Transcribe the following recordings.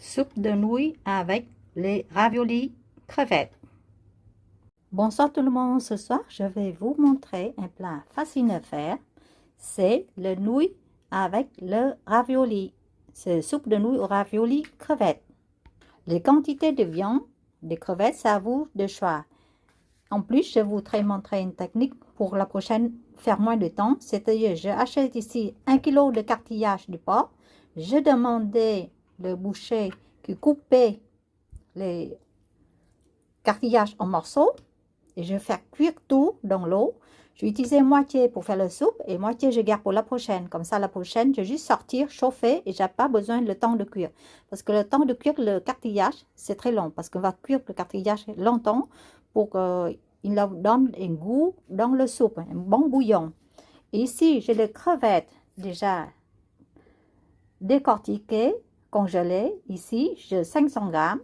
soupe de nouilles avec les raviolis crevettes. Bonsoir tout le monde, ce soir je vais vous montrer un plat facile à faire. C'est le nouilles avec le ravioli. C'est soupe de nouilles aux raviolis crevettes. Les quantités de viande, de crevettes, c'est à vous de choix. En plus, je voudrais montrer une technique pour la prochaine, faire moins de temps. C'est-à-dire, je achète ici 1 kg de cartillage de porc. Je demandais le boucher qui coupait les cartillages en morceaux et je fais cuire tout dans l'eau. J'ai utilisé moitié pour faire la soupe et moitié je garde pour la prochaine. Comme ça, la prochaine, je vais juste sortir, chauffer et je n'ai pas besoin de le temps de cuire. Parce que le temps de cuire le cartillage, c'est très long. Parce qu'on va cuire le cartillage longtemps pour qu'il donne un goût dans la soupe, un bon bouillon. Et ici, j'ai les crevettes déjà décortiquées, congelées. Ici, j'ai 500 grammes.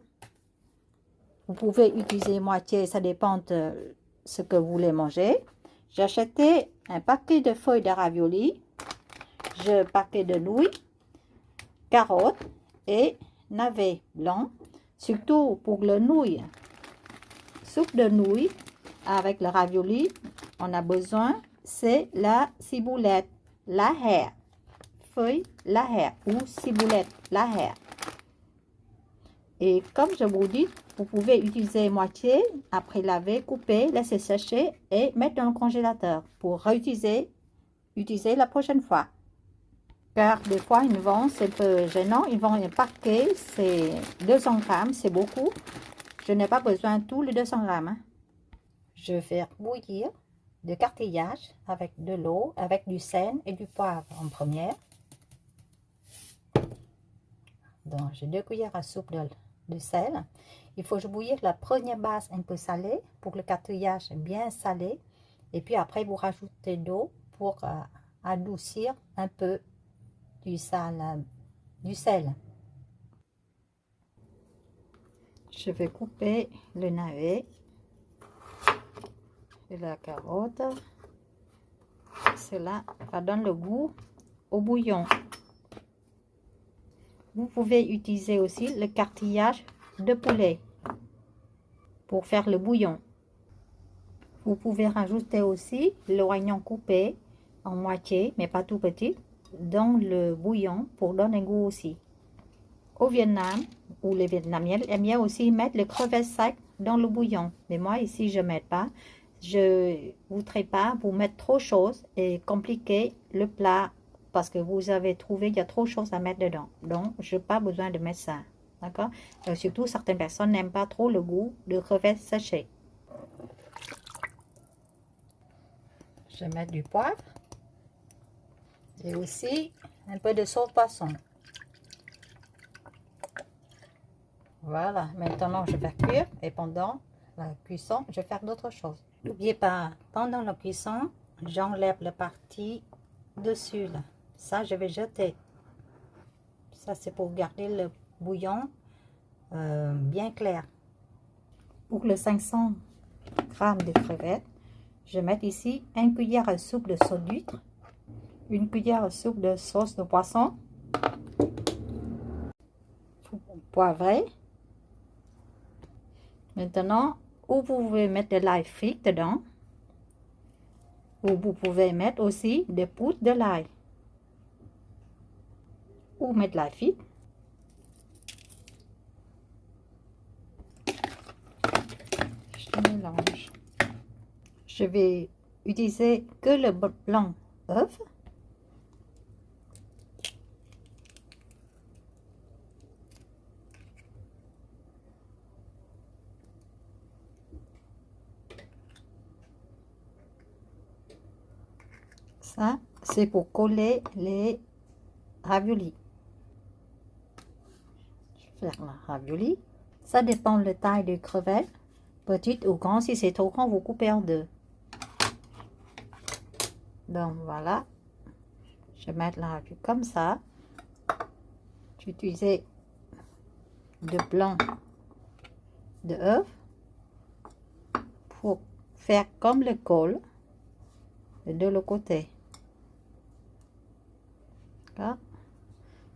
Vous pouvez utiliser moitié, ça dépend de ce que vous voulez manger. J'ai acheté un paquet de feuilles de ravioli, un paquet de nouilles, carottes et navets blancs. Surtout pour le nouilles, soupe de nouilles avec le ravioli, on a besoin, c'est la ciboulette, la haie, feuille, la haie ou ciboulette, la haie. Et comme je vous dis, vous pouvez utiliser moitié, après laver, couper, laisser sécher et mettre dans le congélateur pour réutiliser la prochaine fois. Car des fois, ils vendent, c'est un peu gênant, ils vendent un paquet, c'est 200 grammes, c'est beaucoup. Je n'ai pas besoin de tous les 200 grammes. Hein. Je vais faire bouillir le cartillage avec de l'eau, avec du sel et du poivre en première. Donc, j'ai 2 cuillères à soupe de sel. Il faut bouillir la première base un peu salée pour que le cartillage bien salé. Et puis après, vous rajoutez d'eau pour adoucir un peu du sel. Je vais couper le navet et la carotte. Cela va donner le goût au bouillon. Vous pouvez utiliser aussi le cartillage de poulet pour faire le bouillon. Vous pouvez rajouter aussi l'oignon coupé en moitié, mais pas tout petit, dans le bouillon pour donner un goût aussi. Au Vietnam, ou les Vietnamiens aiment bien aussi mettre les crevettes secs dans le bouillon. Mais moi, ici, je ne mets pas. Je ne voudrais pas vous mettre trop de choses et compliquer le plat parce que vous avez trouvé qu'il y a trop de choses à mettre dedans. Donc, je n'ai pas besoin de mettre ça. D'accord? Surtout, certaines personnes n'aiment pas trop le goût de crevettes séchées. Je vais mettre du poivre et aussi un peu de sauce poisson. Voilà, maintenant je vais cuire et pendant la cuisson, je vais faire d'autres choses. N'oubliez pas, pendant la cuisson, j'enlève la partie dessus là. Ça, je vais jeter. Ça, c'est pour garder le bouillon bien clair. Pour le 500 g de crevettes, je vais mettre ici 1 cuillère à soupe de sauce d'huître, 1 cuillère à soupe de sauce de poisson, poivré. Maintenant, ou vous pouvez mettre de l'ail frit dedans, ou vous pouvez mettre aussi des poudres de l'ail, ou mettre l'ail frit. Je mélange. Je vais utiliser que le blanc œuf. Ça, c'est pour coller les raviolis. Je vais faire la ravioli. Ça dépend de la taille des crevettes. Petite ou grande. Si c'est trop grand, vous coupez en deux. Donc voilà. Je vais mettre la ravioli comme ça. J'ai utilisé de blanc de œuf pour faire comme le col de l'autre côté.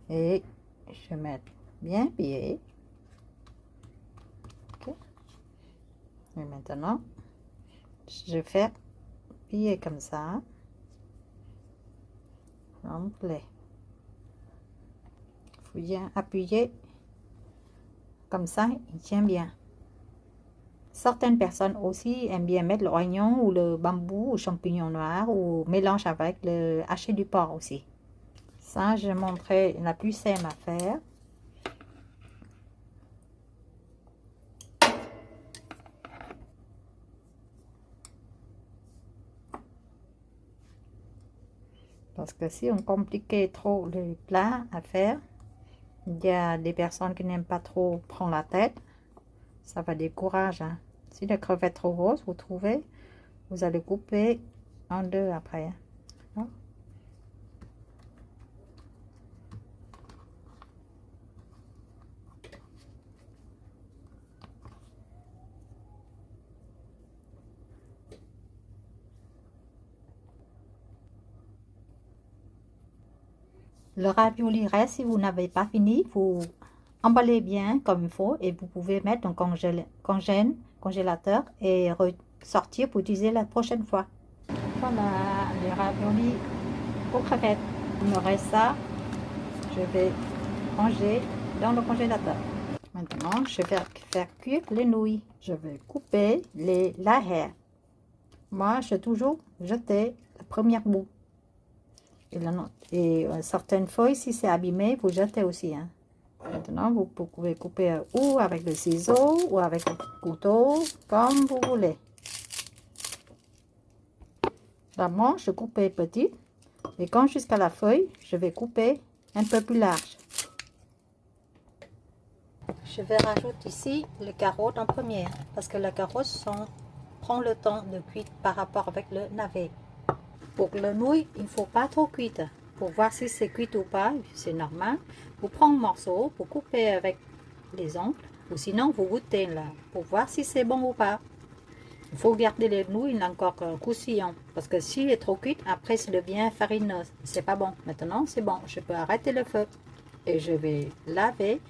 Et je vais mettre bien plié. Okay. Et maintenant, je fais plier comme ça. Complet. Il faut bien appuyer. Comme ça, il tient bien. Certaines personnes aussi aiment bien mettre l'oignon ou le bambou ou champignon noir ou mélange avec le haché du porc aussi. Ça, je montrerai la plus simple à faire. Parce que si on compliquait trop le plat à faire, il y a des personnes qui n'aiment pas trop prendre la tête. Ça va décourager. Hein. Si la crevette est trop grosse, vous trouvez, vous allez couper en deux après. Hein. Le ravioli reste, si vous n'avez pas fini, vous emballez bien comme il faut et vous pouvez mettre dans le congélateur et ressortir pour utiliser la prochaine fois. Voilà, les raviolis aux crevettes. Il me reste ça, je vais ranger dans le congélateur. Maintenant, je vais faire cuire les nouilles. Je vais couper la haie. Moi, je toujours jeter la première bout. Et certaines feuilles, si c'est abîmé, vous jetez aussi. Hein. Maintenant, vous pouvez couper ou avec le ciseau ou avec le couteau, comme vous voulez. D'abord, je coupe petit. Et quand jusqu'à la feuille, je vais couper un peu plus large. Je vais rajouter ici les carottes en première. Parce que les carottes prend le temps de cuire par rapport avec le navet. Pour le nouille, il ne faut pas trop cuire. Pour voir si c'est cuit ou pas, c'est normal. Vous prenez un morceau, vous coupez avec les ongles. Ou sinon, vous goûtez là, pour voir si c'est bon ou pas. Il faut garder les nouilles encore croustillant. Parce que s'il est trop cuit, après ça devient farineux. C'est pas bon. Maintenant, c'est bon. Je peux arrêter le feu. Et je vais laver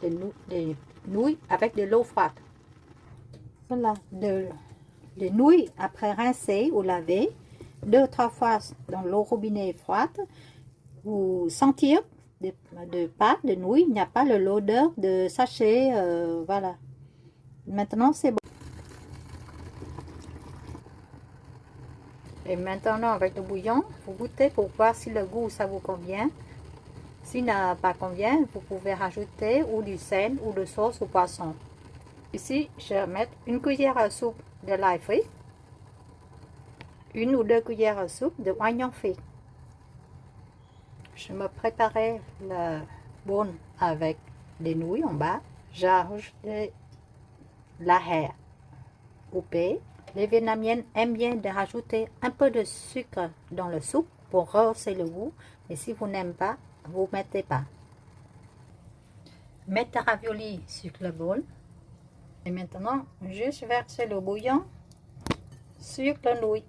les nouilles avec de l'eau froide. Voilà. Les nouilles, après rincer ou laver, 2-3 fois dans l'eau robinet froide, vous sentir de pâte, de nouilles, il n'y a pas l'odeur de sachet, voilà. Maintenant, c'est bon. Et maintenant, avec le bouillon, vous goûtez pour voir si le goût, ça vous convient. S'il n'a pas convient, vous pouvez rajouter ou du sel ou de sauce au poisson. Ici, je vais mettre une cuillère à soupe de l'ail frit. 1 ou 2 cuillères à soupe de oignon fait. Je me préparais le bol avec les nouilles en bas. J'ai rajouté la haie coupée. Les Vietnamiennes aiment bien de rajouter un peu de sucre dans le soupe pour rehausser le goût. Et si vous n'aimez pas, vous ne mettez pas. Mettez le ravioli sur le bol. Et maintenant, juste verser le bouillon sur la nouille.